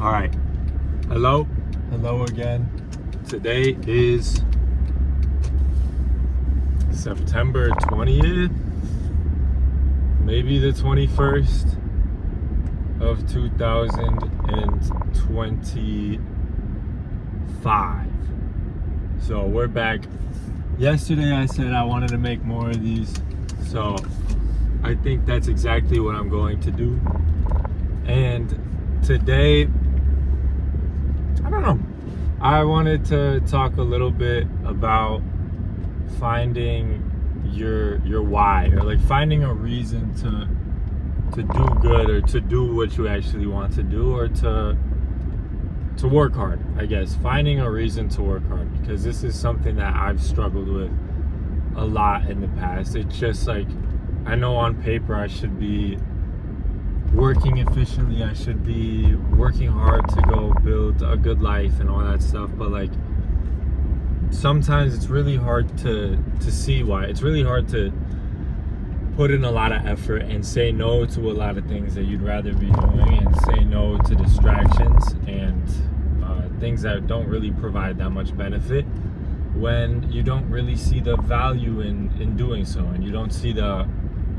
All right. Hello again. Today is September 20th, maybe the 21st of 2025. So we're back. Yesterday I said I wanted to make more of these, so I think that's exactly what I'm going to do. And today, I don't know, I wanted to talk a little bit about finding your why, or like finding a reason to do good, or to do what you actually want to do, or to work hard. I guess finding a reason to work hard, because this is something that I've struggled with a lot in the past. It's just like, I know on paper I should be working efficiently, I should be working hard to go build a good life and all that stuff, but like sometimes it's really hard to see why. It's really hard to put in a lot of effort and say no to a lot of things that you'd rather be doing, and say no to distractions and things that don't really provide that much benefit, when you don't really see the value in doing so, and you don't see the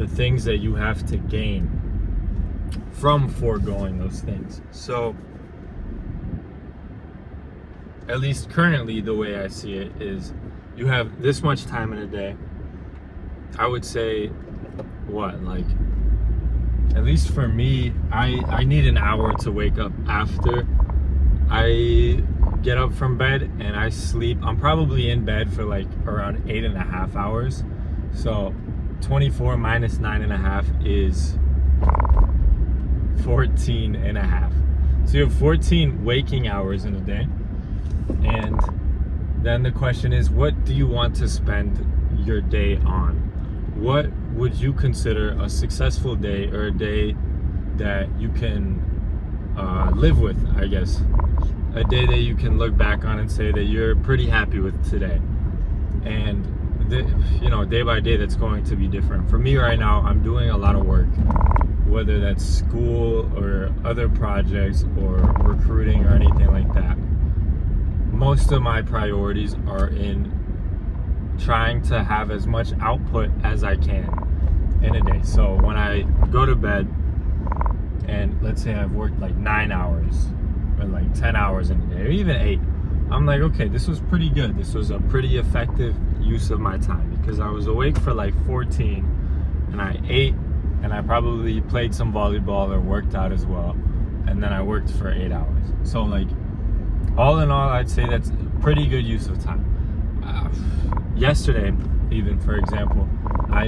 things that you have to gain from foregoing those things. So at least currently, the way I see it is, you have this much time in a day. I would say, what, like, at least for me, I need an hour to wake up after I get up from bed, and I sleep. I'm probably in bed for like around 8.5 hours. So 24 minus 9.5 is 14.5. So you have 14 waking hours in a day. And then the question is, what do you want to spend your day on? What would you consider a successful day, or a day that you can live with, I guess? A day that you can look back on and say that you're pretty happy with today. And day by day, that's going to be different. For me right now, I'm doing a lot of work, whether that's school or other projects or recruiting or anything like that. Most of my priorities are in trying to have as much output as I can in a day. So when I go to bed, and let's say I've worked like 9 hours or like 10 hours in a day, or even 8, I'm like, okay, this was pretty good. This was a pretty effective use of my time, because I was awake for like 14, and I ate, and I probably played some volleyball or worked out as well, and then I worked for 8 hours. So like, all in all, I'd say that's a pretty good use of time. Yesterday, even, for example, I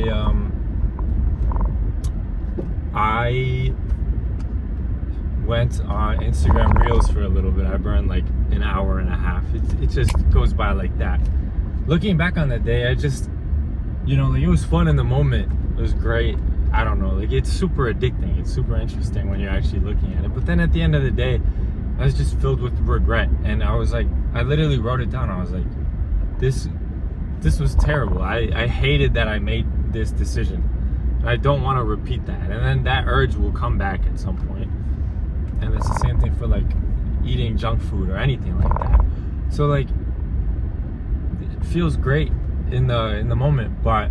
went on Instagram Reels for a little bit. I burned like an hour and a half. It just goes by like that. Looking back on that day, I just, like, it was fun in the moment. It was great. I don't know, like, it's super addicting. It's super interesting when you're actually looking at it. But then at the end of the day, I was just filled with regret. And I was like, I literally wrote it down. I was like, this was terrible. I hated that I made this decision. And I don't want to repeat that. And then that urge will come back at some point. And it's the same thing for like eating junk food or anything like that. So like, it feels great in the moment, but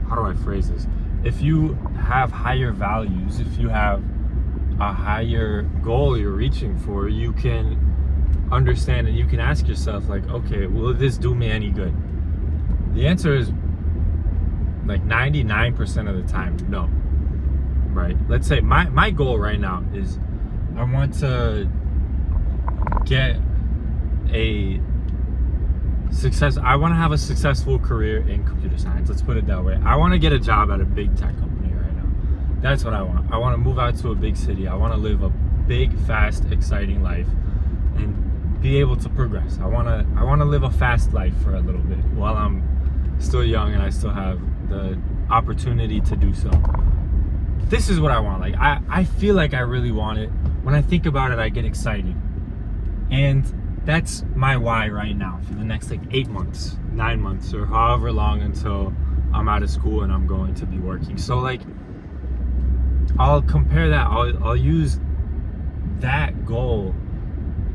how do I phrase this? If you have higher values, if you have a higher goal you're reaching for, you can understand, and you can ask yourself, like, okay, will this do me any good? The answer is like 99% of the time, no. Right? Let's say my goal right now is, I want to get I want to have a successful career in computer science. Let's put it that way. I want to get a job at a big tech company right now. That's what I want. I want to move out to a big city. I want to live a big, fast, exciting life, and be able to progress. I want to live a fast life for a little bit while I'm still young and I still have the opportunity to do so. This is what I want. Like, I feel like I really want it. When I think about it, I get excited. And that's my why right now for the next like 8 months, 9 months, or however long until I'm out of school and I'm going to be working. So like, I'll compare that. I'll use that goal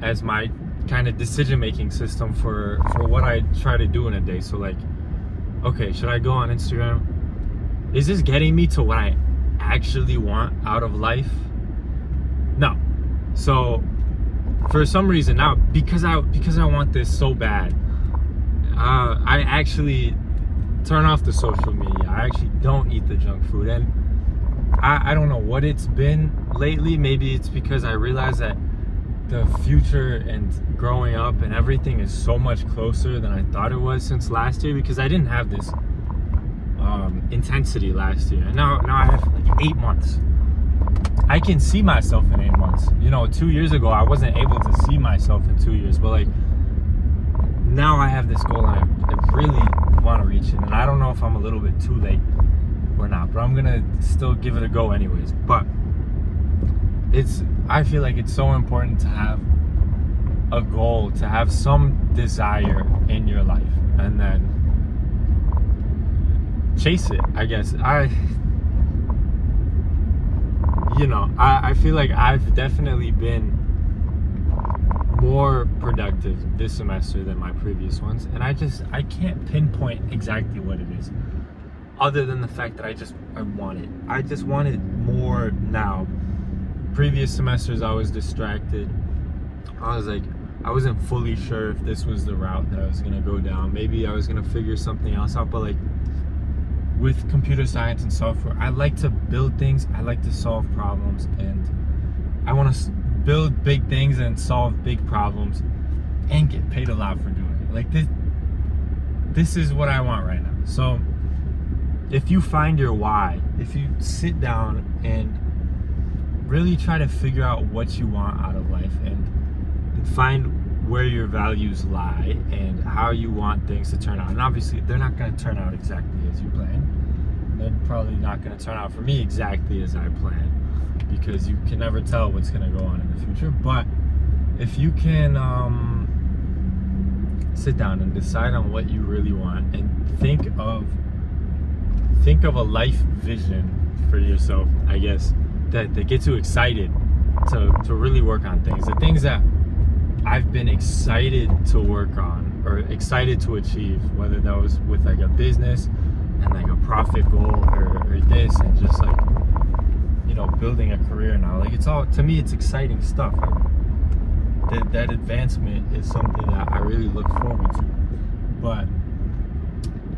as my kind of decision-making system for what I try to do in a day. So like, okay, should I go on Instagram? Is this getting me to what I actually want out of life? No. So for some reason now, because I want this so bad, I actually turn off the social media. I actually don't eat the junk food. And I don't know what it's been lately. Maybe it's because I realized that the future and growing up and everything is so much closer than I thought it was since last year, because I didn't have this intensity last year. And now I have like 8 months. I can see myself in 8 months. 2 years ago, I wasn't able to see myself in 2 years. But like, now I have this goal and I really want to reach it. And I don't know if I'm a little bit too late or not, but I'm gonna still give it a go anyways. But I feel like it's so important to have a goal, to have some desire in your life, and then chase it, I guess. I feel like I've definitely been more productive this semester than my previous ones, and I can't pinpoint exactly what it is, other than the fact that I want it. I just want it more now. Previous semesters I was distracted. I wasn't fully sure if this was the route that I was gonna go down. Maybe I was gonna figure something else out, but like with computer science and software, I like to build things, I like to solve problems, and I want to build big things and solve big problems and get paid a lot for doing it. Like this is what I want right now. So if you find your why, if you sit down and really try to figure out what you want out of life and find where your values lie and how you want things to turn out. And obviously they're not going to turn out exactly as you planned. They're probably not going to turn out for me exactly as I planned, because you can never tell what's going to go on in the future. But if you can sit down and decide on what you really want and think of a life vision for yourself, I guess, that gets you excited to really work on things. The things that I've been excited to work on or excited to achieve, whether that was with like a business and like a profit goal or this, and just like, building a career now. Like, it's all, to me, it's exciting stuff. That advancement is something that I really look forward to. But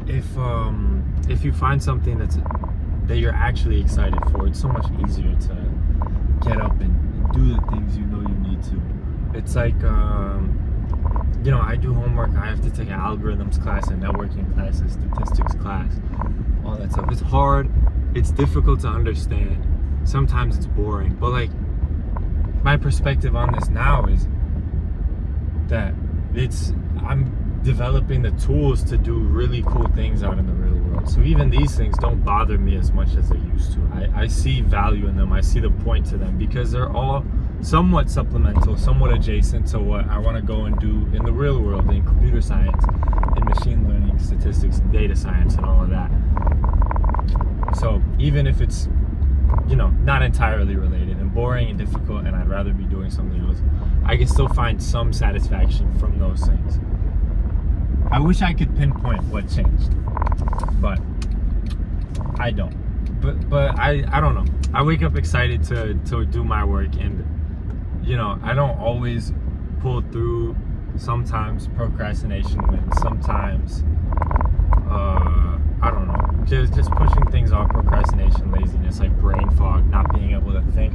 if you find something that you're actually excited for, it's so much easier to get up and do the things you need to. It's like, I do homework. I have to take an algorithms class, a networking class, a statistics class, all that stuff. It's hard. It's difficult to understand. Sometimes it's boring. But like, my perspective on this now is that I'm developing the tools to do really cool things out in the real world. So even these things don't bother me as much as they used to. I see value in them. I see the point to them, because they're all somewhat supplemental, somewhat adjacent to what I want to go and do in the real world, in computer science, in machine learning, statistics, and data science, and all of that. So even if it's, not entirely related and boring and difficult, and I'd rather be doing something else, I can still find some satisfaction from those things. I wish I could pinpoint what changed, but I don't. But I don't know. I wake up excited to do my work, and I don't always pull through. Sometimes procrastination wins. Sometimes I don't know. Just pushing things off, procrastination, laziness, like brain fog, not being able to think,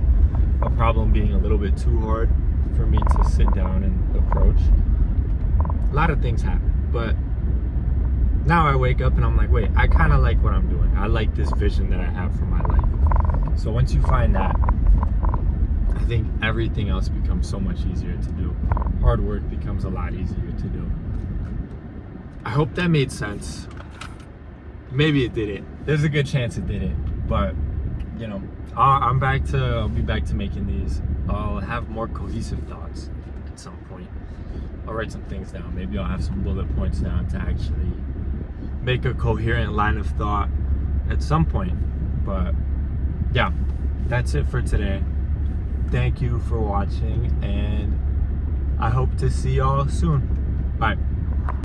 a problem being a little bit too hard for me to sit down and approach. A lot of things happen. But now I wake up and I'm like, wait, I kind of like what I'm doing. I like this vision that I have for my life. So once you find that, I think everything else becomes so much easier to do. Hard work becomes a lot easier to do. I hope that made sense. Maybe it didn't. There's a good chance it didn't. But, I'll be back to making these. I'll have more cohesive thoughts at some point. I'll write some things down. Maybe I'll have some bullet points down to actually make a coherent line of thought at some point. But yeah, that's it for today. Thank you for watching, and I hope to see y'all soon. Bye.